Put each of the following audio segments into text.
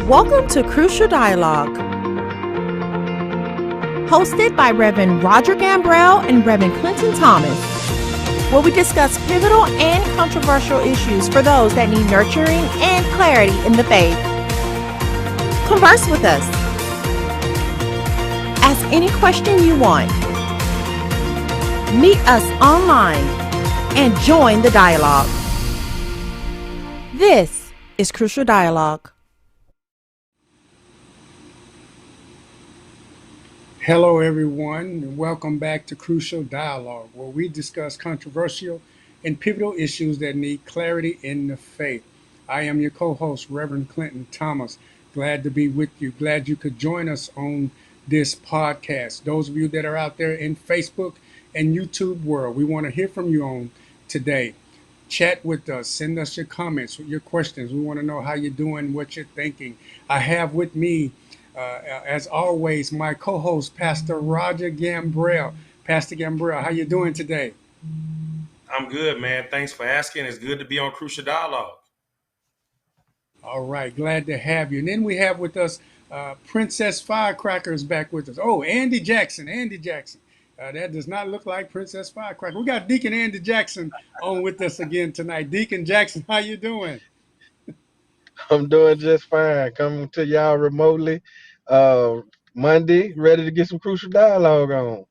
Welcome to Crucial Dialogue, hosted by Reverend Roger Gambrell and Reverend Clinton Thomas, where we discuss pivotal and controversial issues for those that need nurturing and clarity in the faith. Converse with us. Ask any question you want. Meet us online and join the dialogue. This is Crucial Dialogue. Hello, everyone, and welcome back to Crucial Dialogue, where we discuss controversial and pivotal issues that need clarity in the faith. I am your co-host, Reverend Clinton Thomas. Glad to be with you. Glad you could join us on this podcast. Those of you that are out there in Facebook and YouTube world, we want to hear from you on today. Chat with us. Send us your comments, your questions. We want to know how you're doing, what you're thinking. I have with me as always, my co-host, Pastor Roger Gambrell. Pastor Gambrell, how you doing today? I'm good, man. Thanks for asking. It's good to be on Crucial Dialogue. All right, glad to have you. And then we have with us Princess Firecracker is back with us. Oh, Andy Jackson. That does not look like Princess Firecracker. We got Deacon Andy Jackson on with us again tonight. Deacon Jackson, how you doing? I'm doing just fine. Coming to y'all remotely. Monday, ready to get some Crucial Dialogue on.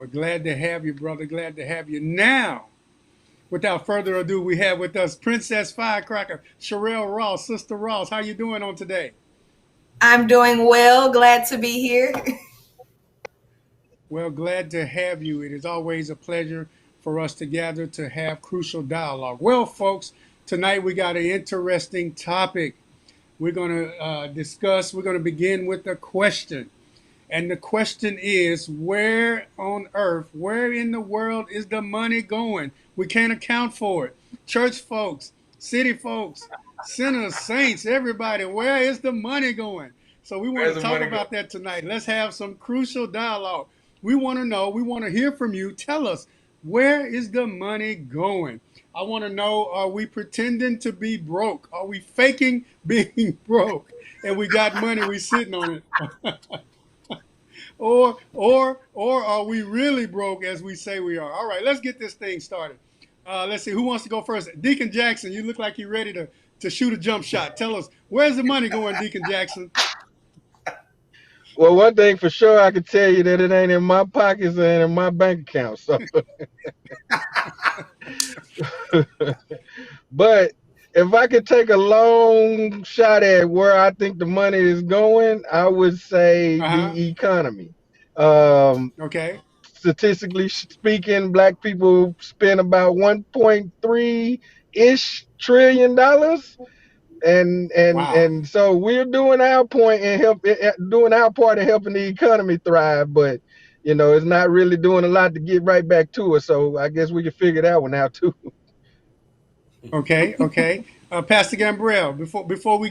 We're glad to have you, brother. Glad to have you. Now, without further ado, we have with us Princess Firecracker, Sherelle Ross. Sister Ross, how you doing on today? I'm doing well. Glad to be here. Well, glad to have you. It is always a pleasure for us to gather to have Crucial Dialogue. Well, folks, tonight we got an interesting topic. We're going to begin with a question. And the question is, where on earth, where in the world is the money going? We can't account for it. Church folks, city folks, sinners, saints, everybody, where is the money going? So we want to talk about that tonight. Let's have some Crucial Dialogue. We want to know, we want to hear from you. Tell us, where is the money going? I want to know, are we pretending to be broke? Are we faking being broke? And we got money, we sitting on it. Or are we really broke as we say we are? All right, let's get this thing started. Let's see, who wants to go first? Deacon Jackson, you look like you're ready to shoot a jump shot. Tell us, where's the money going, Deacon Jackson? Well, one thing for sure, I can tell you that it ain't in my pockets and in my bank account. So, but if I could take a long shot at where I think the money is going, I would say the economy. Okay. Statistically speaking, Black people spend about $1.3-ish trillion. And so we're doing our part in helping the economy thrive, but it's not really doing a lot to get right back to us. So I guess we can figure that one out too. Okay. Pastor Gambrell, before we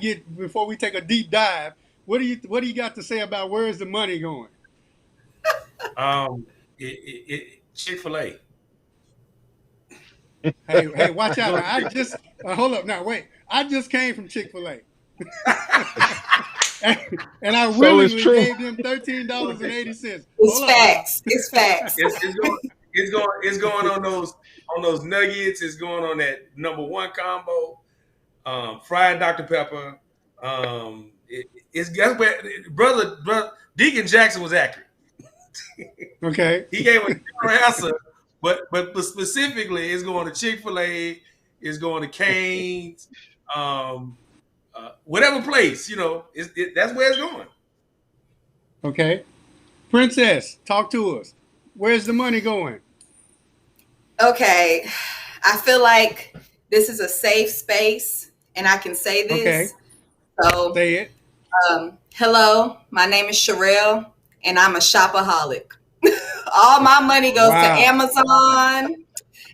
take a deep dive, what do you got to say about where is the money going? Chick-fil-A. Hey, watch out! Now. I just hold up. Now, wait. I just came from Chick-fil-A, and I willingly gave them $13.80. It's facts. It's going on those nuggets. It's going on that number one combo, fried Dr. Pepper. Brother Deacon Jackson was accurate. Okay. He gave a different answer, but specifically, it's going to Chick-fil-A, it's going to Cane's, whatever place, that's where it's going. Okay. Princess, talk to us. Where's the money going? Okay. I feel like this is a safe space, and I can say this. Okay. So, say it. Hello, my name is Sherelle, and I'm a shopaholic. All my money goes to Amazon.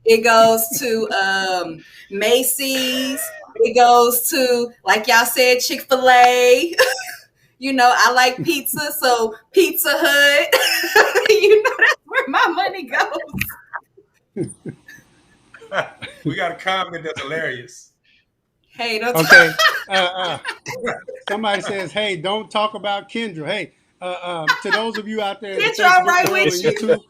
It goes to Macy's. It goes to, like y'all said, Chick-fil-A. I like pizza, so Pizza Hut. That's where my money goes. We got a comment that's hilarious. Hey, don't Okay. Somebody says, "Hey, don't talk about Kendra." Hey, to those of you out there in the Kendra all Facebook right world and with you. YouTube,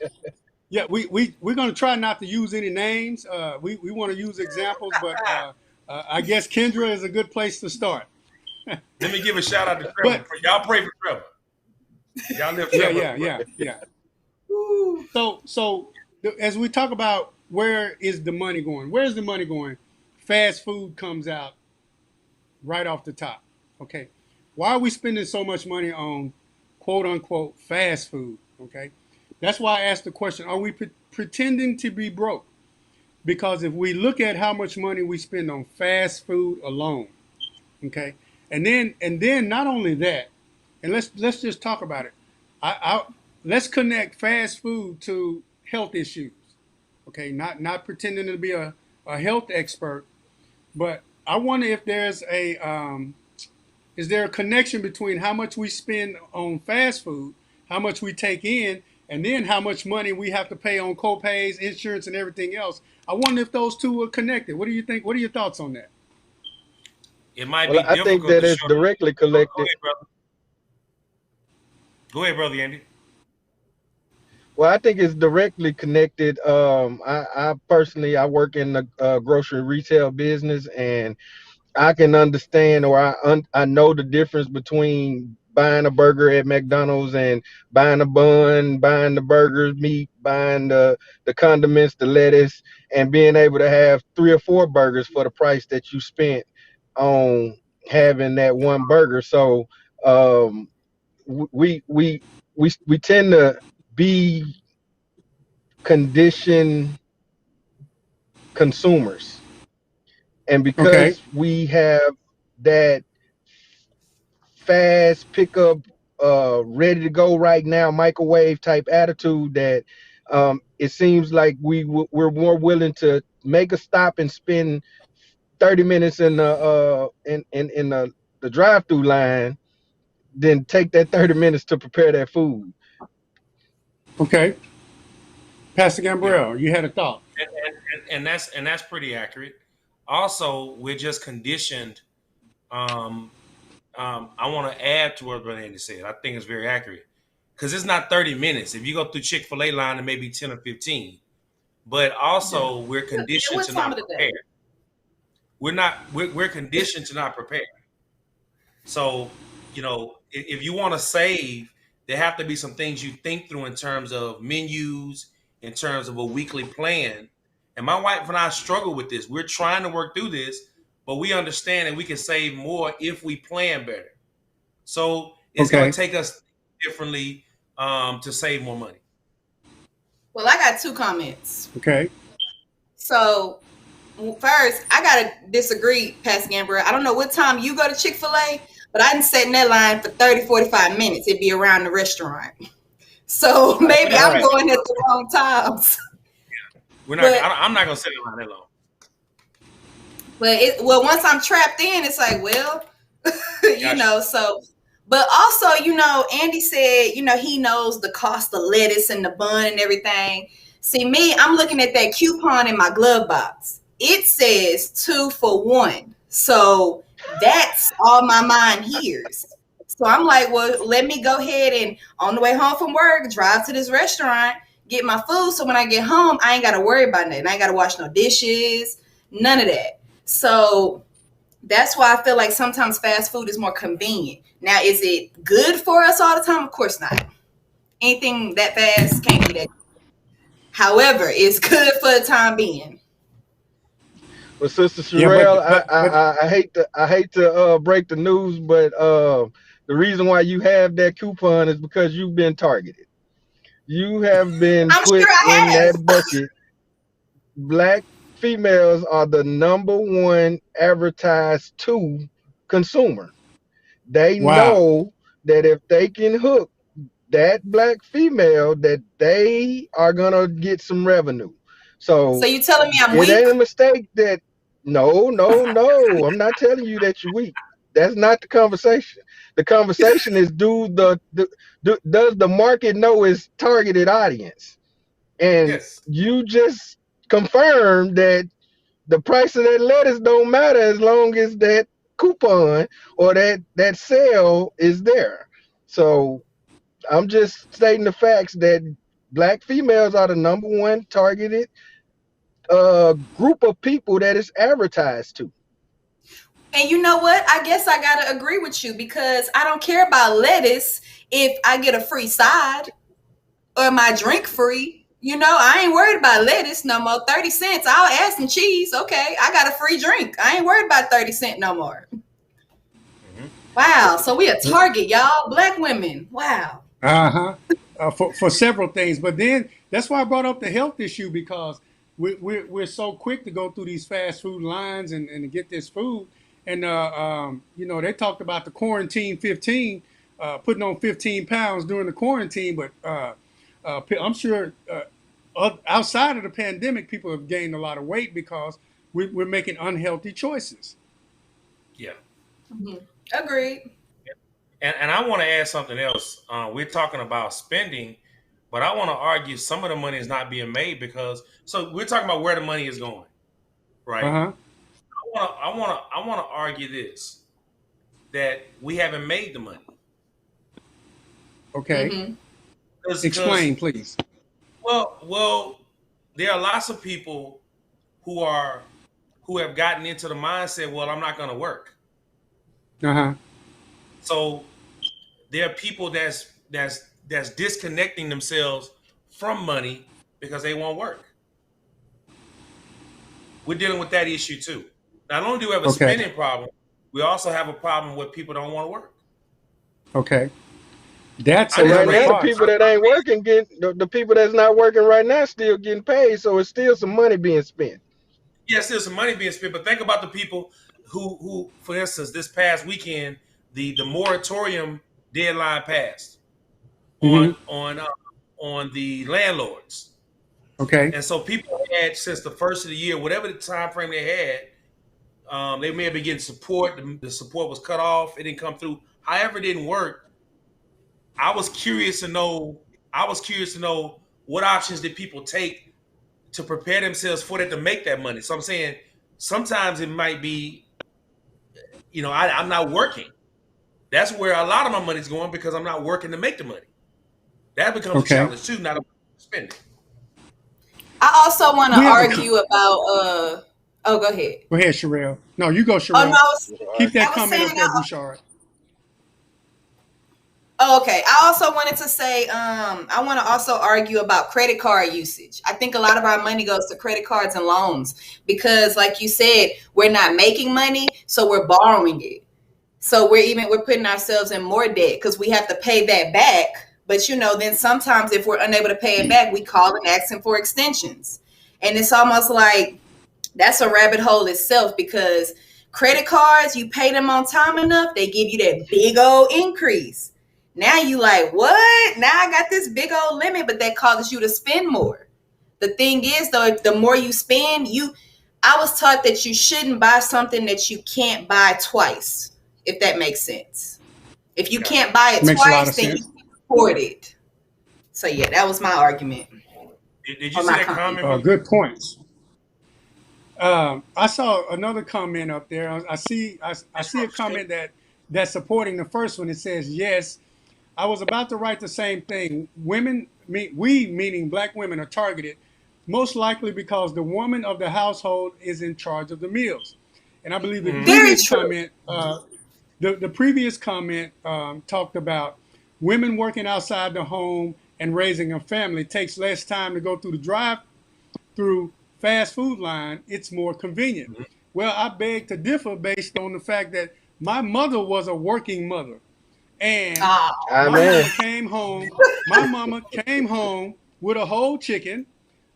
yeah, we're gonna try not to use any names. We want to use examples, but I guess Kendra is a good place to start. Let me give a shout out to But Trevor. Y'all pray for Trevor. Y'all lift yeah, Trevor yeah, up. yeah, yeah. Ooh. So as we talk about where is the money going, where's the money going? Fast food comes out right off the top. Okay, why are we spending so much money on quote unquote fast food? Okay, that's why I asked the question: are we pretending to be broke? Because if we look at how much money we spend on fast food alone, okay, and then not only that, and let's just talk about it. I let's connect fast food to health issues. Okay, not pretending to be a health expert, but I wonder if there's a is there a connection between how much we spend on fast food, how much we take in, and then how much money we have to pay on co-pays, insurance, and everything else? I wonder if those two are connected. What do you think? What are your thoughts on that? It might Well, be I think difficult that to it's show. directly Go connected. ahead, brother. Go ahead, brother Andy. Well, I think it's directly connected. I personally I work in the grocery retail business, and I can understand, or I know the difference between buying a burger at McDonald's and buying a bun, buying the burgers, meat, buying the condiments, the lettuce, and being able to have 3 or 4 burgers for the price that you spent on having that one burger. So um, we tend to be conditioned consumers, and Okay. because we have that fast pickup, ready to go right now, microwave type attitude, that it seems like we're more willing to make a stop and spend 30 minutes in the drive-through line than take that 30 minutes to prepare that food. Okay. Pastor Yeah, Gambrell, you had a thought. and that's pretty accurate. Also, we're just conditioned. Um, I want to add to what Brother Andy said. I think it's very accurate because it's not 30 minutes. If you go through Chick-fil-A line, it may be 10 or 15. But Yeah. also, we're Yeah, conditioned what to time not of the day? prepare. We're conditioned to not prepare. So, if you want to save, there have to be some things you think through in terms of menus, in terms of a weekly plan. And my wife and I struggle with this. We're trying to work through this, but we understand that we can save more if we plan better. So it's going Okay. to take us differently to save more money. Well, I got 2 comments. Okay. So first, I gotta disagree, Pastor Gambrell. I don't know what time you go to Chick-fil-A, but I didn't sit in that line for 30, 45 minutes. It'd be around the restaurant. So maybe That's I'm right. going at the wrong times. We're not. But I'm not going to sit in line that long. well, once I'm trapped in, it's like, well, Gotcha. so but also, Andy said, he knows the cost of lettuce and the bun and everything. See, me, I'm looking at that coupon in my glove box. It says 2 for 1. So that's all my mind hears. So I'm like, well, let me go ahead and on the way home from work, drive to this restaurant, get my food. So when I get home, I ain't got to worry about nothing. I ain't got to wash no dishes, none of that. So that's why I feel like sometimes fast food is more convenient. Now, is it good for us all the time? Of course not. Anything that fast can't be that. However, it's good for the time being. Well, Sister Yeah, but Sherelle, but I hate to break the news, but the reason why you have that coupon is because you've been targeted. You have been I'm sure put in I have. that bucket. Black females are the #1 advertised to consumer. They wow. know that if they can hook that black female, that they are gonna get some revenue. So So you telling me I'm it weak? ain't a mistake that no. I'm not telling you that you're weak. That's not the conversation. The conversation is does the market know its targeted audience? And Yes. you just confirmed that the price of that lettuce don't matter as long as that coupon or that sale is there. So I'm just stating the facts that black females are the number one targeted group of people that is advertised to. And you know what? I guess I gotta agree with you because I don't care about lettuce if I get a free side or my drink free. You know, I ain't worried about lettuce no more. 30 cents, I'll add some cheese. Okay, I got a free drink. I ain't worried about 30 cents no more. Wow, so we a target, y'all. Black women. Wow. For several things. But then that's why I brought up the health issue, because we're so quick to go through these fast food lines and to get this food. And, they talked about the quarantine 15, putting on 15 pounds during the quarantine. But I'm sure outside of the pandemic, people have gained a lot of weight because we're making unhealthy choices. Yeah. Mm-hmm. Agreed. And I want to add something else. We're talking about spending, but I want to argue some of the money is not being made because. So we're talking about where the money is going, right? Uh-huh. I want to argue this, that we haven't made the money. Okay. Mm-hmm. Explain, please. Well, there are lots of people who have gotten into the mindset, well, I'm not going to work. Uh-huh. So there are people that's disconnecting themselves from money because they won't work. We're dealing with that issue too. Not only do we have a spending problem, we also have a problem with people don't want to work. Okay. That's so right now, the people that ain't working the people that's not working right now still getting paid, so it's still some money being spent. Yes, there's some money being spent, but think about the people who, for instance, this past weekend, the moratorium deadline passed on the landlords. Okay. And so people had, since the first of the year, whatever the time frame they had, they may have been getting support. The support was cut off. It didn't come through. However, it didn't work. I was curious to know what options did people take to prepare themselves for that, to make that money. So I'm saying sometimes it might be, I'm not working. That's where a lot of my money's going because I'm not working to make the money. That becomes a challenge too, not a spending. I also want to argue about go ahead. Go ahead, Sherelle. No, you go, Sherelle. Oh, no, keep that comment up there, Bouchard. Oh, okay. I also wanted to say, I want to also argue about credit card usage. I think a lot of our money goes to credit cards and loans because, like you said, we're not making money, so we're borrowing it. So we're putting ourselves in more debt because we have to pay that back. But then sometimes if we're unable to pay it back, we call and ask for extensions, and it's almost like that's a rabbit hole itself because credit cards, you pay them on time enough, they give you that big old increase. Now you like, what? Now I got this big old limit, but that causes you to spend more. The thing is, though, if the more you spend, I was taught that you shouldn't buy something that you can't buy twice, if that makes sense. If you can't buy it twice, then you can afford it. So yeah, that was my argument. Did you see that comment? Good points. I saw another comment up there. I see a comment that's supporting the first one. It says, yes, I was about to write the same thing. Women, we meaning black women, are targeted most likely because the woman of the household is in charge of the meals. And I believe the previous comment, the previous comment talked about women working outside the home and raising a family takes less time to go through the drive-through fast food line. It's more convenient. Mm-hmm. Well, I beg to differ based on the fact that my mother was a working mother. And my mama came home with a whole chicken,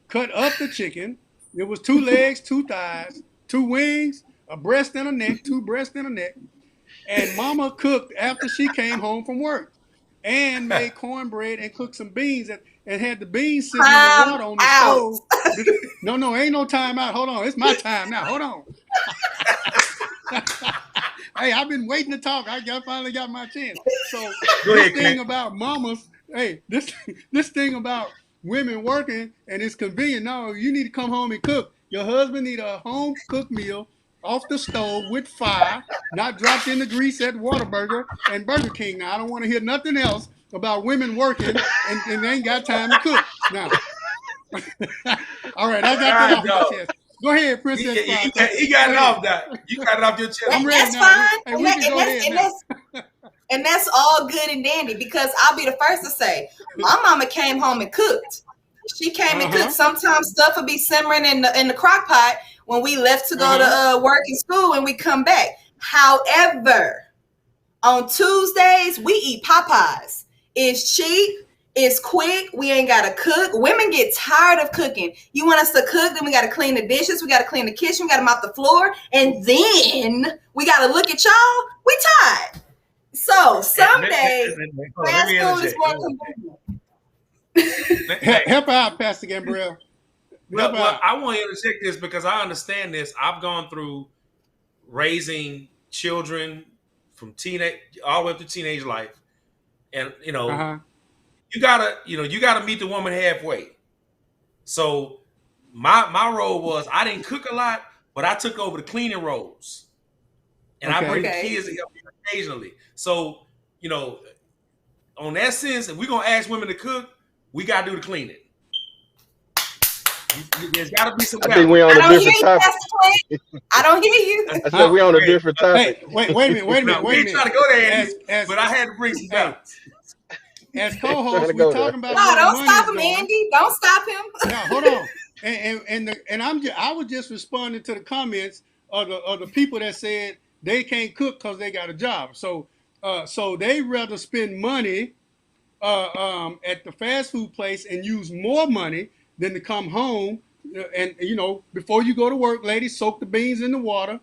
cut up the chicken. It was 2 legs, 2 thighs, 2 wings, a breast and a neck, 2 breasts and a neck. And mama cooked after she came home from work and made cornbread and cooked some beans and had the beans sitting in the water on the stove. No, ain't no time out. Hold on. It's my time now. Hold on. Hey, I've been waiting to talk. I finally got my chance. So this thing about mamas, this thing about women working and it's convenient. No, you need to come home and cook. Your husband need a home cooked meal off the stove with fire, not dropped in the grease at Whataburger and Burger King. Now, I don't want to hear nothing else about women working and they ain't got time to cook. Now, all right, I got that off my chest. Go ahead, Princess. He got it off that. You got it off your chest. I'm ready That's now. fine. Hey, we can go ahead now. And that's all good and dandy, because I'll be the first to say, my mama came home and cooked. She came and cooked. Sometimes stuff would be simmering in the crock pot when we left to go to work and school, and we come back. However, on Tuesdays, we eat Popeyes. It's cheap. It's quick. We ain't got to cook. Women get tired of cooking. You want us to cook, then we got to clean the dishes. We got to clean the kitchen. We got to mop the floor. And then we got to look at y'all. We tired. So someday, fast food is more convenient. Help out, Pastor Gambrell. Well, I want to interject this because I understand this. I've gone through raising children from teenage all the way up to teenage life, and you gotta meet the woman halfway. So my role was I didn't cook a lot, but I took over the cleaning roles, and I bring the kids to help me occasionally. So on that sense, if we're gonna ask women to cook, we gotta do the cleaning. There's got to be some. I think we're on a different topic. I don't hear you. I said we're on a different topic. Hey, wait a minute. We ain't trying to go there, but I had to bring some balance. As co-host, we're talking about. No, don't stop him, Andy. Don't stop him. No, hold on. I was just responding to the comments of the people that said they can't cook because they got a job. So they rather spend money at the fast food place and use more money than to come home and before you go to work, ladies, soak the beans in the water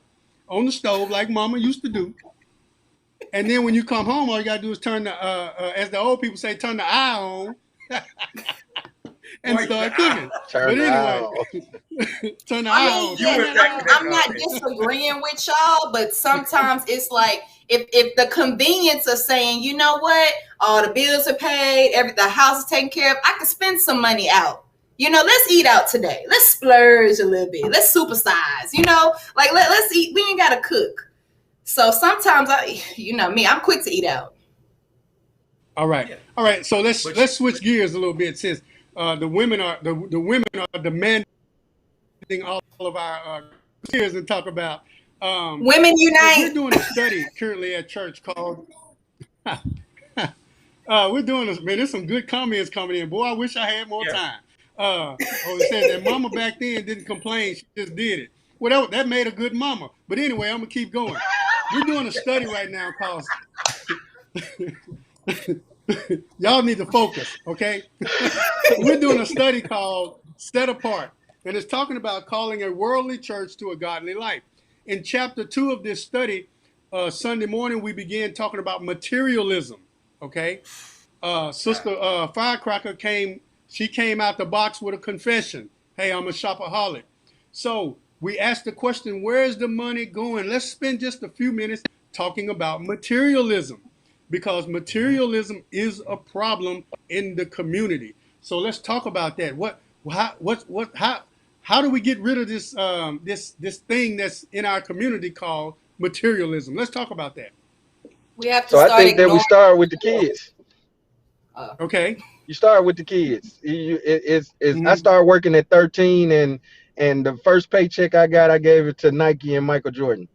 on the stove like Mama used to do. And then when you come home, all you gotta do is turn the as the old people say, turn the eye on and start cooking. But anyway, turn the eye on. I'm not disagreeing with y'all, but sometimes it's like if the convenience of saying, you know what, all the bills are paid, the house is taken care of, I can spend some money out. Let's eat out today. Let's splurge a little bit. Let's supersize. Let's eat. We ain't gotta cook. So sometimes I'm quick to eat out. All right. Yeah. All right. So let's switch gears a little bit, since the women are demanding all of our peers and talk about Women Unite. We're doing a study currently at church called we're doing this, man. There's some good comments coming in. Boy, I wish I had more time. It says that mama back then didn't complain, she just did it. Well, that made a good mama. But anyway, I'm gonna keep going. We're doing a study right now called y'all need to focus, okay? We're doing a study called Set Apart, and it's talking about calling a worldly church to a godly life. In chapter 2 of this study, Sunday morning, we began talking about materialism, okay? Sister Firecracker came out the box with a confession. Hey, I'm a shopaholic. So we asked the question, where's the money going? Let's spend just a few minutes talking about materialism, because materialism is a problem in the community. So let's talk about that. How do we get rid of this this thing that's in our community called materialism? Let's talk about that. We have to. So I think that we start with the kids. Okay. You start with the kids. I started working at 13, and the first paycheck I got, I gave it to Nike and Michael Jordan.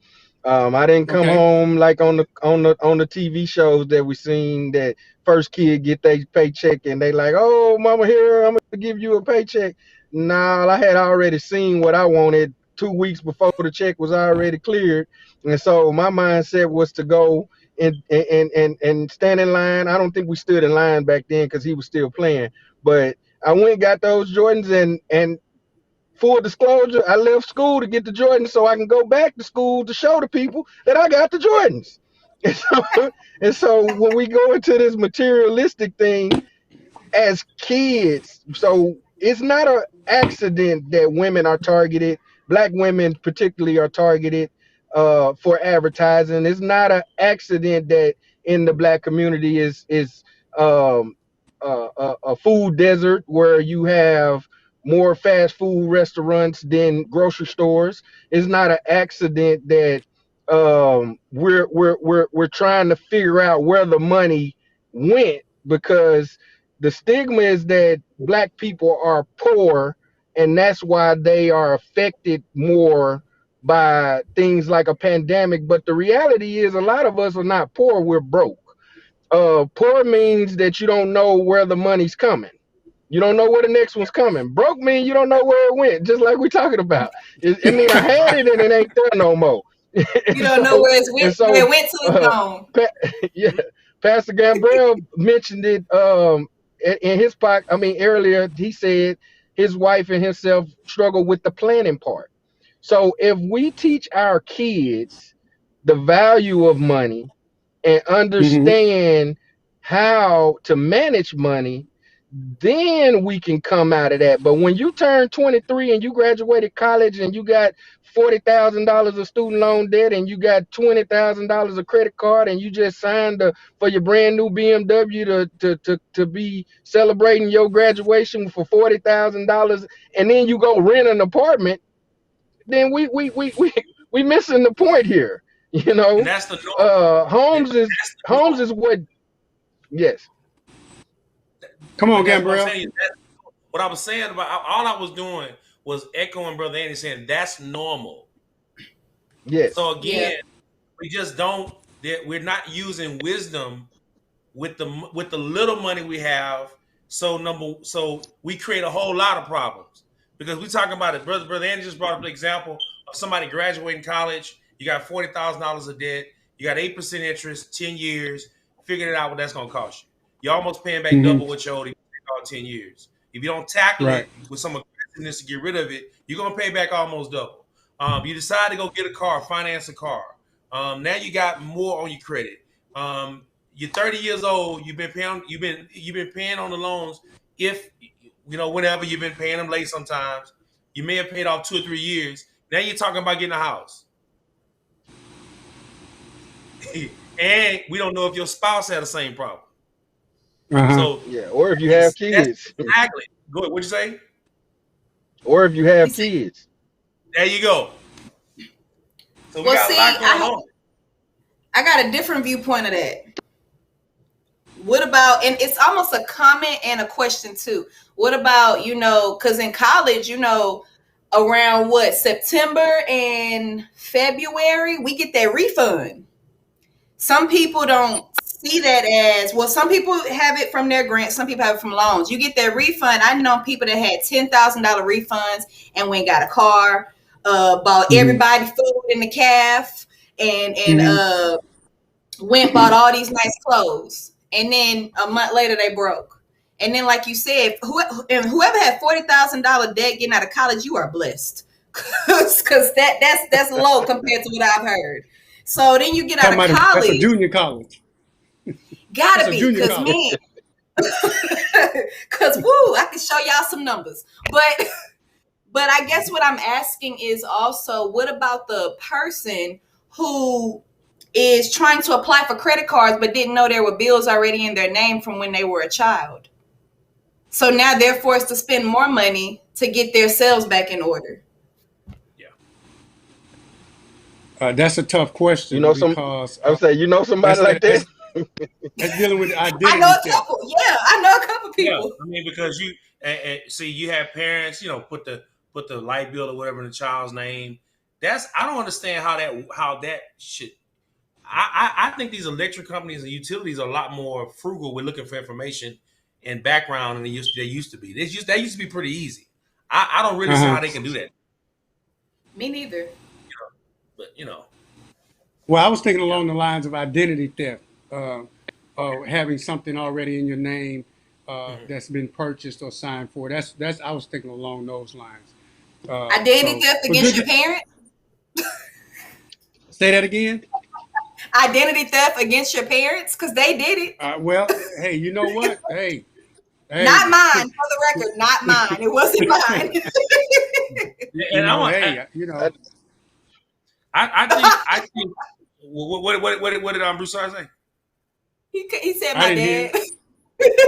I didn't come home like on the TV shows that we seen, that first kid get their paycheck and they like, oh, mama, here, I'm gonna give you a paycheck. Nah, I had already seen what I wanted 2 weeks before the check was already cleared, and so my mindset was to go and stand in line. I don't think we stood in line back then because he was still playing, but I went and got those Jordans, and full disclosure, I left school to get the Jordans so I can go back to school to show the people that I got the Jordans. And so when we go into this materialistic thing as kids, so it's not an accident that women are targeted, Black women particularly are targeted for advertising. It's not an accident that in the Black community is a food desert where you have more fast food restaurants than grocery stores. It's not an accident that we're trying to figure out where the money went, because the stigma is that black people are poor, and that's why they are affected more by things like a pandemic. But the reality is a lot of us are not poor, we're broke. Poor means that you don't know where the money's coming. You don't know where the next one's coming. Broke mean you don't know where it went, just like we're talking about. I mean, I had it and it ain't there no more. You don't know where it went. so, Where it went till it's gone. Yeah, Pastor Gambrell mentioned it in his part. I mean, earlier he said his wife and himself struggle with the planning part. So if we teach our kids the value of money and understand how to manage money, then we can come out of that. But when you turn 23 and you graduated college and you got $40,000 of student loan debt and you got $20,000 of credit card and you just signed for your brand new BMW to be celebrating your graduation for $40,000, and then you go rent an apartment, then we missing the point here. You know, And that's the norm. homes is what. Yes. Come on, That's what I'm Gambrell. saying. What I was saying about all I was doing was echoing Brother Andy saying that's normal. Yes. So again, we just don't. We're not using wisdom with the little money we have. So we create a whole lot of problems because we talking about it. Brother Andy just brought up the example of somebody graduating college. You got $40,000 of debt. You got 8% interest, 10 years. Figuring out what that's going to cost you. You're almost paying back double what you owed if you take all 10 years. If you don't tackle it with some aggressiveness to get rid of it, you're going to pay back almost double. You decide to go get a car, finance a car. Now you got more on your credit. You're 30 years old. You've been paying on the loans. If whenever you've been paying them late, sometimes you may have paid off 2 or 3 years. Now you're talking about getting a house. And we don't know if your spouse had the same problem. So yeah, or if you have kids. Exactly. Go ahead. What'd you say? Or if you have kids. There you go. So we got a lot going on. I got a different viewpoint of that. What about, and it's almost a comment and a question too. What about, because in college, around September and February, we get that refund. Some people don't see that as, well, some people have it from their grants, some people have it from loans. You get that refund. I know people that had $10,000 refunds and went and got a car, bought everybody food in the caf, and went bought all these nice clothes. And then a month later, they broke. And then, like you said, whoever had $40,000 debt getting out of college, you are blessed, because that's low compared to what I've heard. So then you get out of college. That's a junior college. Gotta be, because man, because I can show y'all some numbers. But I guess what I'm asking is also, what about the person who is trying to apply for credit cards but didn't know there were bills already in their name from when they were a child? So now they're forced to spend more money to get their sales back in order. That's a tough question. Because I would say, somebody like that. That's dealing with identity. I know a couple. Yeah, I know a couple people. Yeah, I mean, because you see, you have parents, put the light bill or whatever in the child's name. I don't understand how that should. I think these electric companies and utilities are a lot more frugal with looking for information and background than they used to be. That used to be pretty easy. I don't really see how they can do that. Me neither. But Well, I was thinking along the lines of identity theft, having something already in your name that's been purchased or signed for. That's I was thinking along those lines. Identity theft against your parents? Say that again. Identity theft against your parents, because they did it. Well, hey, you know what? Hey. Not mine, for the record. Not mine. It wasn't mine. I think. What did Bruce say? He said my dad.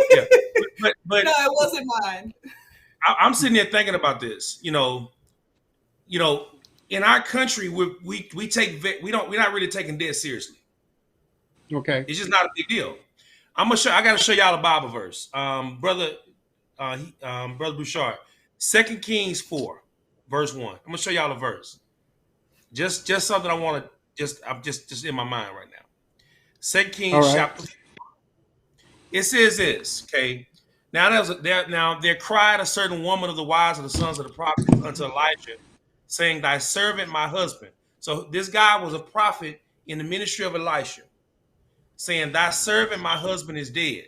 Yeah, but no, it wasn't mine. I'm sitting there thinking about this. In our country, we take we're not really taking debt seriously. Okay. It's just not a big deal. I got to show y'all a Bible verse, brother Bouchard, 2 Kings 4, verse 1. I'm gonna show y'all a verse. Just something I want to I'm just in my mind right now. 2 Kings chapter 4. It says this, okay. Now there cried a certain woman of the wives of the sons of the prophets unto Elijah, saying, "Thy servant, my husband." So this guy was a prophet in the ministry of Elisha, saying, "Thy servant, my husband, is dead.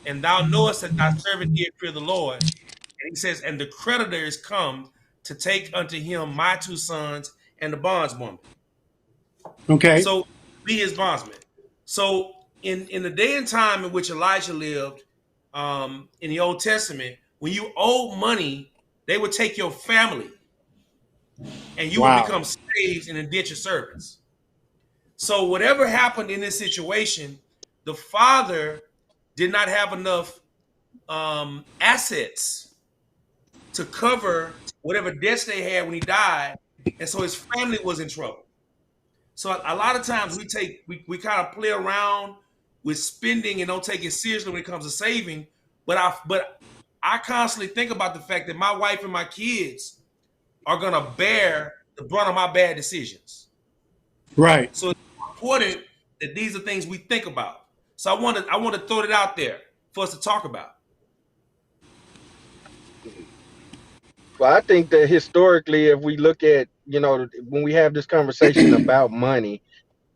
And thou knowest that thy servant did fear the Lord." And he says, "And the creditor is come to take unto him my 2 sons and the bondswoman." Okay. So be his bondsman. So in the day and time in which Elijah lived, in the Old Testament, when you owed money, they would take your family and you would become slaves and indentured servants. So whatever happened in this situation, the father did not have enough assets to cover whatever debts they had when he died, and so his family was in trouble. So a lot of times we kind of play around with spending and don't take it seriously when it comes to saving. But I constantly think about the fact that my wife and my kids are gonna bear the brunt of my bad decisions. Right. So it's important that these are things we think about. So I want to throw it out there for us to talk about. Well, I think that historically, if we look at, when we have this conversation about money,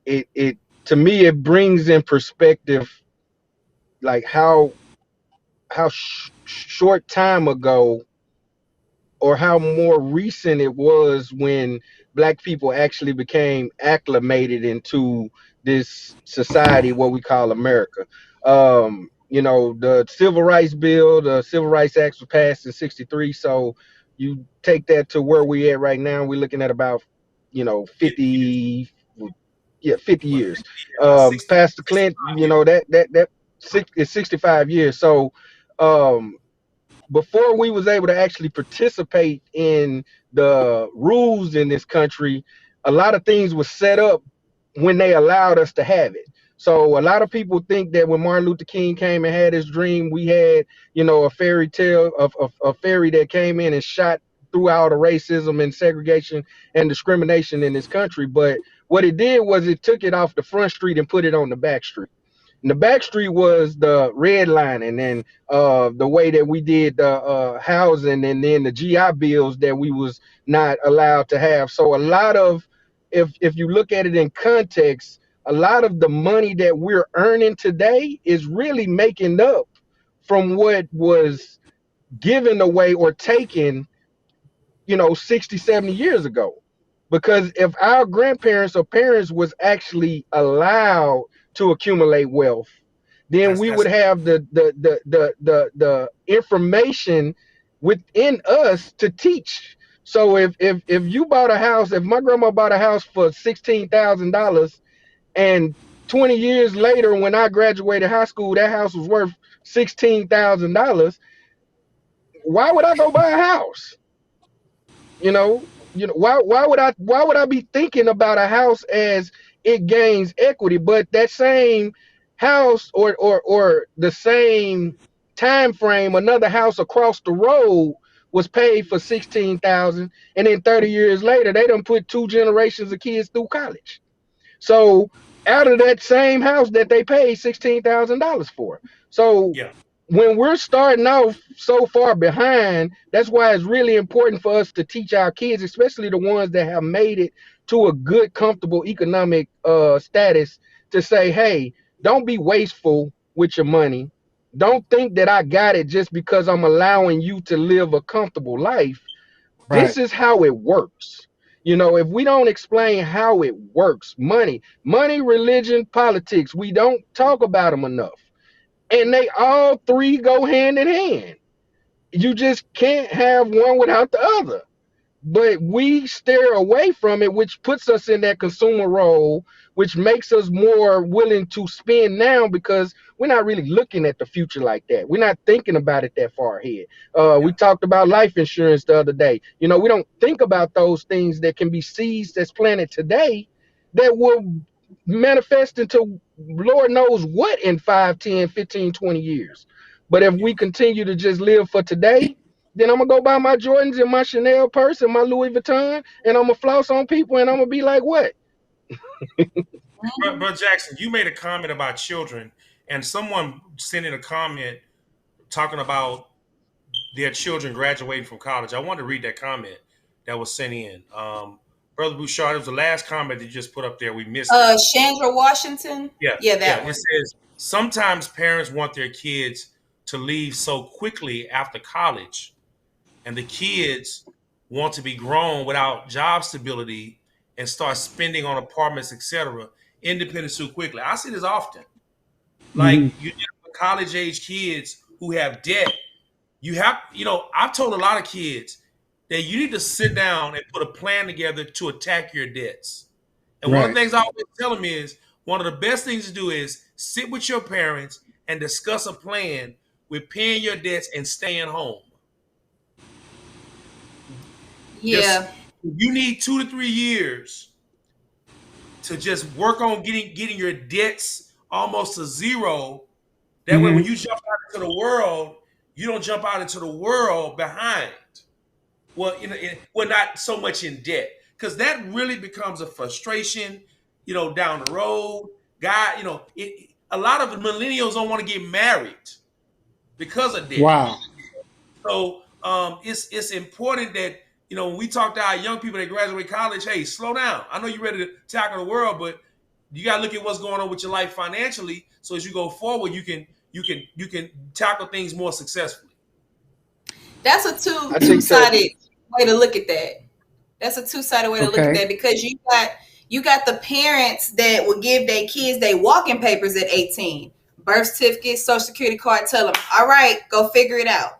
it to me, it brings in perspective like how short time ago, or how more recent it was when Black people actually became acclimated into this society, what we call America. The Civil Rights Bill, the Civil Rights Act was passed in '63. So you take that to where we at right now, we're looking at about, 50, 50 years. Pastor Clint, that is 65 years. So before we was able to actually participate in the rules in this country, a lot of things were set up when they allowed us to have it. So a lot of people think that when Martin Luther King came and had his dream, we had, a fairy tale of a fairy that came in and shot through all the racism and segregation and discrimination in this country. But what it did was it took it off the front street and put it on the back street. And the back street was the red line, and then the way that we did the housing, and then the GI bills that we was not allowed to have. So a lot of, if you look at it in context, a lot of the money that we're earning today is really making up from what was given away or taken, 60, 70 years ago. Because if our grandparents or parents was actually allowed to accumulate wealth, then we would have the information within us to teach. So if you bought a house, if my grandma bought a house for $16,000, and 20 years later, when I graduated high school, that house was worth $16,000, why would I go buy a house? Why would I be thinking about a house as it gains equity, but that same house or the same time frame, another house across the road was paid for $16,000, and then 30 years later they done put 2 generations of kids through college. So out of that same house that they paid $16,000 for. So yeah. When we're starting off so far behind, that's why it's really important for us to teach our kids, especially the ones that have made it to a good, comfortable economic status, to say, hey, don't be wasteful with your money. Don't think that I got it just because I'm allowing you to live a comfortable life. Right. This is how it works. If we don't explain how it works, money, religion, politics, we don't talk about them enough. And they all 3 go hand in hand. You just can't have one without the other. but we steer away from it, which puts us in that consumer role, which makes us more willing to spend now because we're not really looking at the future like that. We're not thinking about it that far ahead. Yeah. We talked about life insurance the other day. You know, we don't think about those things that can be seeds that's planted today that will manifest into Lord knows what in 5, 10, 15, 20 years. But if we continue to just live for today, then I'm gonna go buy my Jordans and my Chanel purse and my Louis Vuitton, and I'm gonna floss on people, and I'm gonna be like, what? But Jackson, you made a comment about children, and someone sent in a comment talking about their children graduating from college. I wanted to read that comment that was sent in. Brother Bouchard, it was the last comment that you just put up there. We missed it. Chandra Washington. Yeah, That one. It says sometimes parents want their kids to leave so quickly after college, and the kids want to be grown without job stability and start spending on apartments, etc., independence too quickly. I see this often. Like you have college age kids who have debt. I've told a lot of kids that you need to sit down and put a plan together to attack your debts. And one of the things I always tell them is one of the best things to do is sit with your parents and discuss a plan with paying your debts and staying home. Yeah. You need 2 to 3 years to just work on getting your debts almost to zero. That way, when you jump out into the world, you don't jump out into the world behind. Well, not so much in debt, because that really becomes a frustration, down the road. A lot of millennials don't want to get married because of debt. Wow. So it's important that, when we talk to our young people that graduate college, hey, slow down. I know you're ready to tackle the world, but you got to look at what's going on with your life financially. So as you go forward, you can tackle things more successfully. That's a two-sided way to look at that. That's a two-sided way to look at that, because you got the parents that will give their kids their walking papers at 18, birth certificate, social security card, tell them, all right, go figure it out.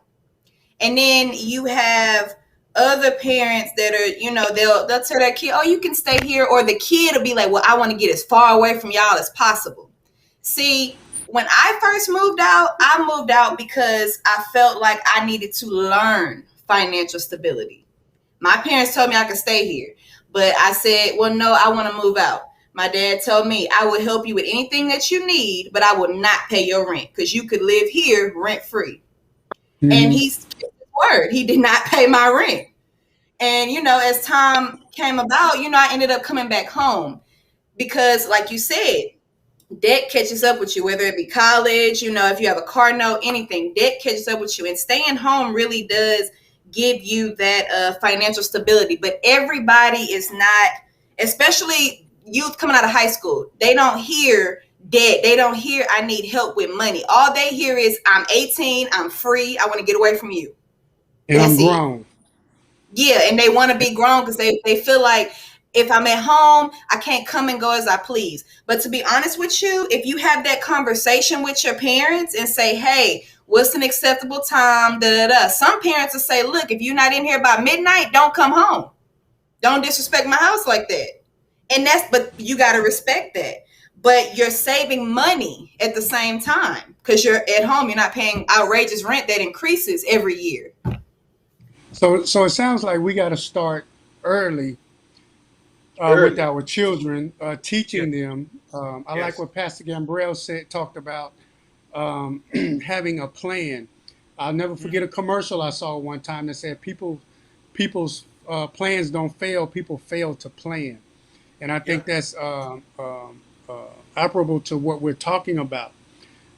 And then you have other parents that are, they'll tell their kid, oh, you can stay here. Or the kid will be like, well, I want to get as far away from y'all as possible. See, when I first moved out, I moved out because I felt like I needed to learn financial stability. My parents told me I could stay here, but I said, well, no, I want to move out. My dad told me I would help you with anything that you need, but I would not pay your rent because you could live here rent free. And he's word. He did not pay my rent. And, as time came about, I ended up coming back home because, like you said, debt catches up with you, whether it be college, if you have a car note, anything, debt catches up with you. And staying home really does give you that financial stability. But everybody is not, especially youth coming out of high school, they don't hear debt. They don't hear I need help with money. All they hear is I'm 18, I'm free, I want to get away from you. And I'm grown. Yeah, and they want to be grown because they feel like if I'm at home, I can't come and go as I please. But to be honest with you, if you have that conversation with your parents and say, hey, what's an acceptable time? Some parents will say, look, if you're not in here by midnight, don't come home. Don't disrespect my house like that. But you got to respect that. But you're saving money at the same time because you're at home. You're not paying outrageous rent that increases every year. So it sounds like we got to start early with our children, teaching them. I like what Pastor Gambrell talked about, having a plan. I'll never forget a commercial I saw one time that said people's plans don't fail, people fail to plan. And I think that's operable to what we're talking about.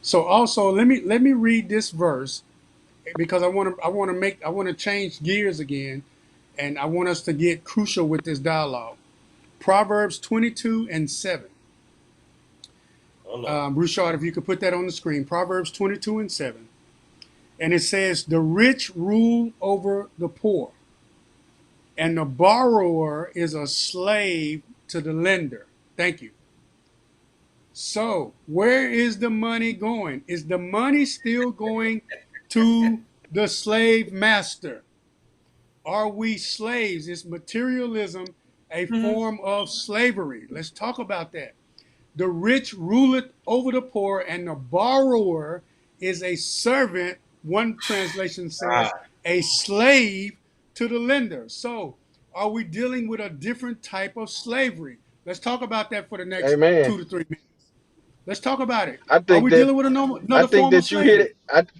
So also let me read this verse because I want to change gears again, and I want us to get crucial with this dialogue. Proverbs 22:7. Bouchard, if you could put that on the screen. Proverbs 22:7. And it says, the rich rule over the poor, and the borrower is a slave to the lender. Thank you. So where is the money going? Is the money still going to the slave master? Are we slaves? Is materialism a form of slavery? Let's talk about that. The rich ruleth over the poor, and the borrower is a servant. One translation says a slave to the lender. So, are we dealing with a different type of slavery? Let's talk about that for the next Amen. 2 to 3 minutes. Let's talk about it. I Are think we that dealing with I another think form of that you hit slavery? it.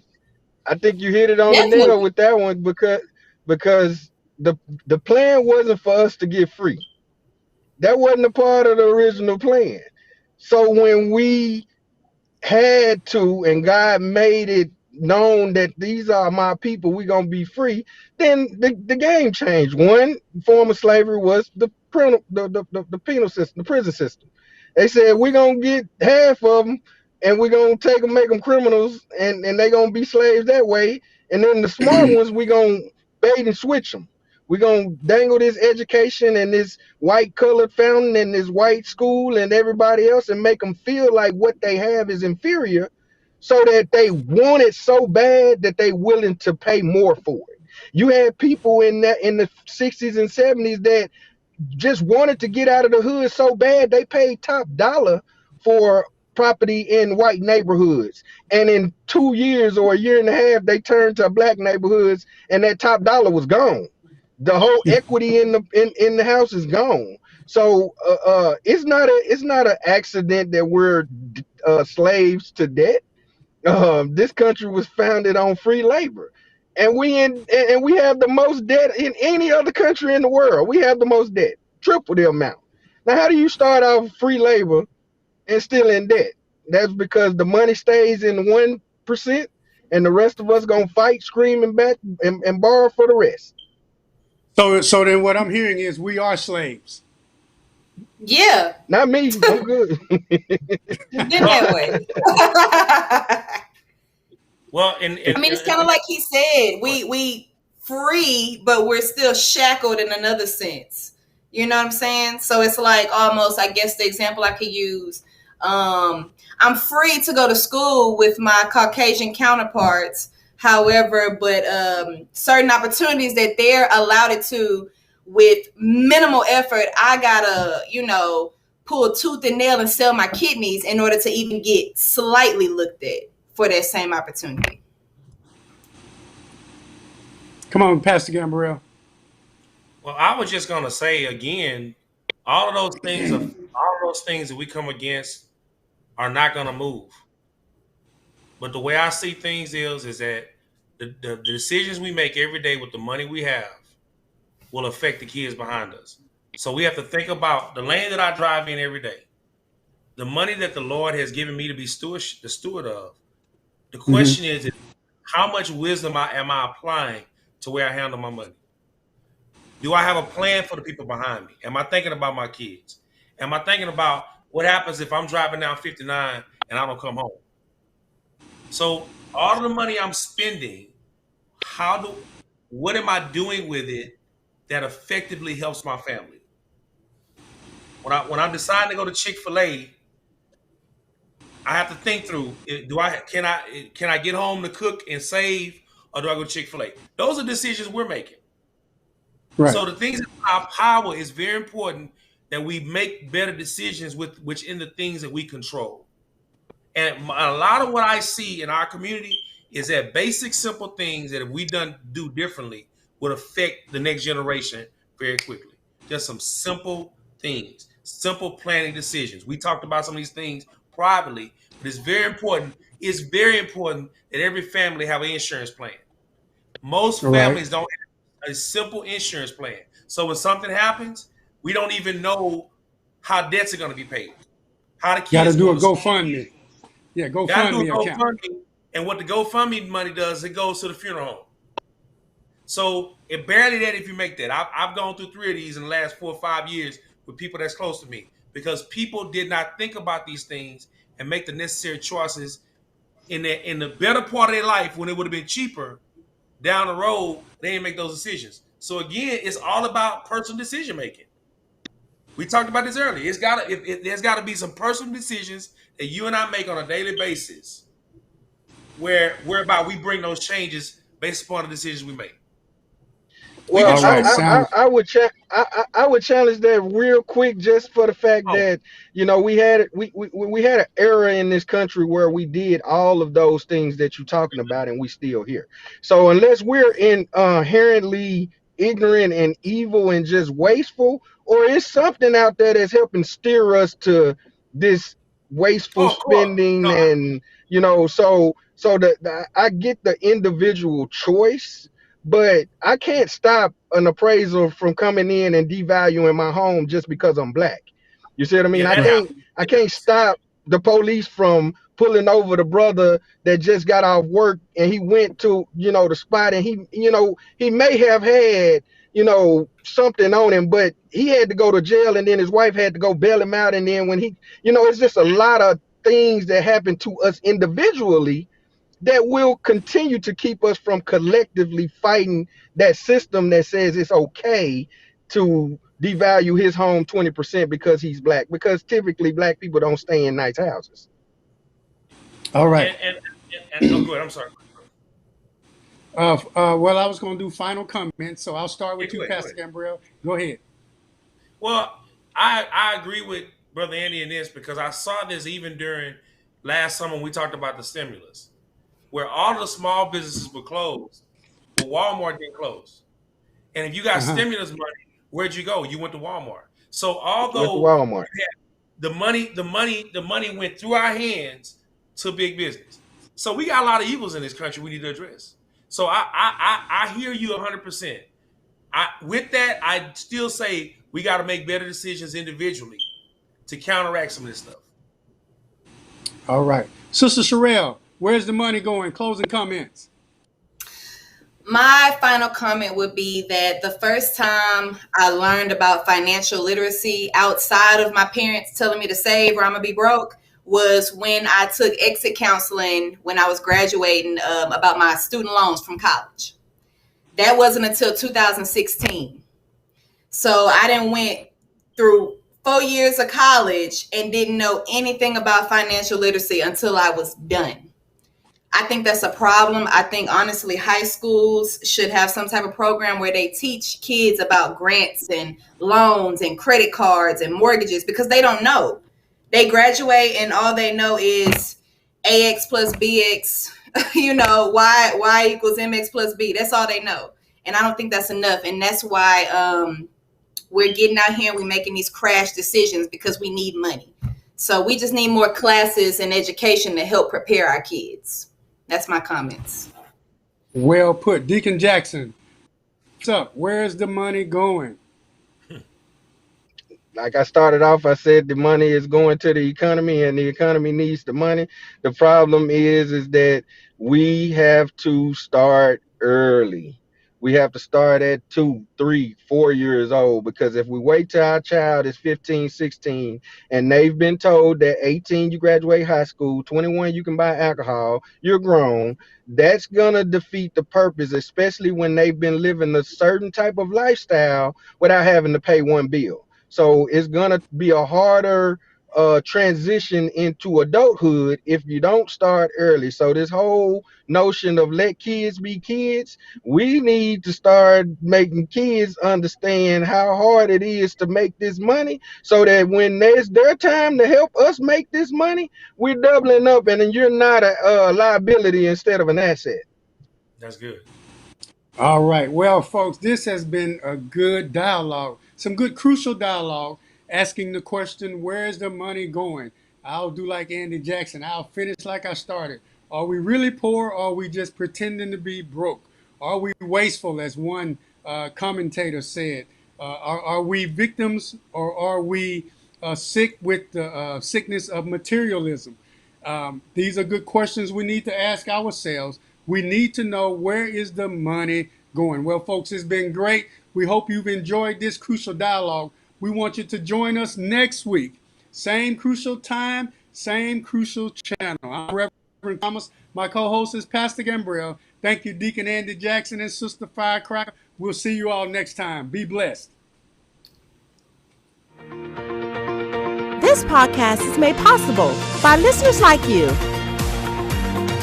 I think you hit it on the nail Definitely. with that one, because the plan wasn't for us to get free. That wasn't a part of the original plan. So when we had to, and God made it known that these are my people, we're gonna be free, then the game changed. One form of slavery was the penal system, the prison system. They said we're gonna get half of them, and we're gonna take them, make them criminals, and they're gonna be slaves that way. And then the smart ones, we're gonna bait and switch them. We're gonna dangle this education and this white colored fountain and this white school and everybody else, and make them feel like what they have is inferior, so that they want it so bad that they willing to pay more for it. You had people in the 60s and 70s that just wanted to get out of the hood so bad they paid top dollar for property in white neighborhoods, and in 2 years or a year and a half they turned to black neighborhoods, and that top dollar was gone. The whole equity in the house is gone. So it's not an accident that we're slaves to debt. This country was founded on free labor, and we have the most debt in any other country in the world. We have the most debt, triple the amount. Now, how do you start off free labor and still in debt? That's because the money stays in 1%, and the rest of us gonna fight, scream, and back and borrow for the rest. So then what I'm hearing is we are slaves. Yeah, Not me. I'm good. been Well, that way. well, I mean, it's kind of like he said, we free, but we're still shackled in another sense. You know what I'm saying? So it's like almost, I guess the example I could use. I'm free to go to school with my Caucasian counterparts. However, but certain opportunities that they're allowed it to with minimal effort, I gotta, pull tooth and nail and sell my kidneys in order to even get slightly looked at for that same opportunity. Come on, Pastor Gambrell. well, I was just gonna say again, all of those things that we come against are not gonna move. But the way I see things is that the decisions we make every day with the money we have will affect the kids behind us. So we have to think about the lane that I drive in every day, the money that the Lord has given me to be the steward of. The question is how much wisdom am I applying to where I handle my money? Do I have a plan for the people behind me? Am I thinking about my kids? Am I thinking about what happens if I'm driving down 59 and I don't come home? So all of the money I'm spending, what am I doing with it that effectively helps my family? When I'm deciding to go to Chick-fil-A, I have to think through: can I get home to cook and save, or do I go to Chick-fil-A? Those are decisions we're making. Right. So the things in our power is very important that we make better decisions which in the things that we control. And a lot of what I see in our community is that basic, simple things that if we do differently would affect the next generation very quickly. Just some simple things, simple planning decisions. We talked about some of these things privately, but it's very important. It's very important that every family have an insurance plan. Most families don't have a simple insurance plan. So when something happens, we don't even know how debts are going to be paid. How the kids Got to do a go to school. GoFundMe. Yeah, Got to do a GoFundMe account. GoFundMe, and what the GoFundMe money does, it goes to the funeral home. So it barely that if you make that. I've gone through 3 of these in the last 4 or 5 years with people that's close to me because people did not think about these things and make the necessary choices in the better part of their life when it would have been cheaper down the road. They didn't make those decisions. So again, it's all about personal decision making. We talked about this earlier. There's got to be some personal decisions that you and I make on a daily basis, whereby we bring those changes based upon the decisions we make. We Well, can All try. right, sounds I would I would challenge that real quick, just for the fact Oh, that we had an era in this country where we did all of those things that you're talking about, and we still here. So unless we're inherently ignorant and evil and just wasteful, or is something out there that's helping steer us to this wasteful oh, of course. spending, No, and I get the individual choice, but I can't stop an appraisal from coming in and devaluing my home just because I'm black. You see what I mean? yeah, I that right. can't happens. I can't stop the police from pulling over the brother that just got off work and he went to, the spot, and he may have had, something on him, but he had to go to jail, and then his wife had to go bail him out. And then when it's just a lot of things that happen to us individually that will continue to keep us from collectively fighting that system that says it's okay to devalue his home 20% because he's black, because typically black people don't stay in nice houses. All right. And oh, good. I'm sorry. Well, I was going to do final comments, so I'll start Yeah, with go you, ahead. Go Pastor ahead. Gambriel. Go ahead. Well, I agree with Brother Andy in this because I saw this even during last summer when we talked about the stimulus, where all the small businesses were closed, but Walmart didn't close. And if you got Uh-huh. stimulus money, where'd you go? You went to Walmart. So With although Walmart. the money went through our hands to big business. So we got a lot of evils in this country we need to address. So I hear you 100%. With that, I still say we got to make better decisions individually to counteract some of this stuff. All right. Sister Sherelle, where's the money going? Closing comments. My final comment would be that the first time I learned about financial literacy outside of my parents telling me to save or I'm going to be broke was when I took exit counseling when I was graduating about my student loans from college. That wasn't until 2016. So I done went through 4 years of college and didn't know anything about financial literacy until I was done. I think that's a problem. I think, honestly, high schools should have some type of program where they teach kids about grants and loans and credit cards and mortgages, because they don't know. They graduate and all they know is AX plus BX, Y equals MX plus B. That's all they know. And I don't think that's enough. And that's why we're getting out here and we're making these crash decisions, because we need money. So we just need more classes and education to help prepare our kids. That's my comments. Well put. Deacon Jackson, what's up? Where's the money going? Like I started off, I said the money is going to the economy, and the economy needs the money. The problem is that we have to start early. We have to start at 2, 3, 4 years old, because if we wait till our child is 15, 16, and they've been told that 18 you graduate high school, 21 you can buy alcohol, you're grown, that's gonna defeat the purpose, especially when they've been living a certain type of lifestyle without having to pay one bill. So it's gonna be a harder transition into adulthood if you don't start early. So this whole notion of let kids be kids, we need to start making kids understand how hard it is to make this money, so that when there's their time to help us make this money, we're doubling up, and then you're not a liability instead of an asset. That's good. All right. Well, folks, this has been a good dialogue, some good crucial dialogue, asking the question, where's the money going? I'll do like Andy Jackson. I'll finish like I started. Are we really poor, or are we just pretending to be broke? Are we wasteful, as one commentator said? Are we victims, or are we sick with the sickness of materialism? These are good questions we need to ask ourselves. We need to know, where is the money going? Well, folks, it's been great. We hope you've enjoyed this crucial dialogue. We want you to join us next week. Same crucial time, same crucial channel. I'm Reverend Thomas. My co-host is Pastor Gambriel. Thank you, Deacon Andy Jackson and Sister Firecracker. We'll see you all next time. Be blessed. This podcast is made possible by listeners like you.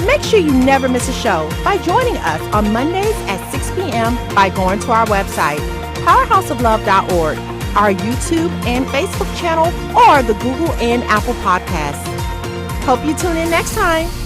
Make sure you never miss a show by joining us on Mondays at 6 p.m. p.m. by going to our website, powerhouseoflove.org, our YouTube and Facebook channel, or the Google and Apple podcasts. Hope you tune in next time.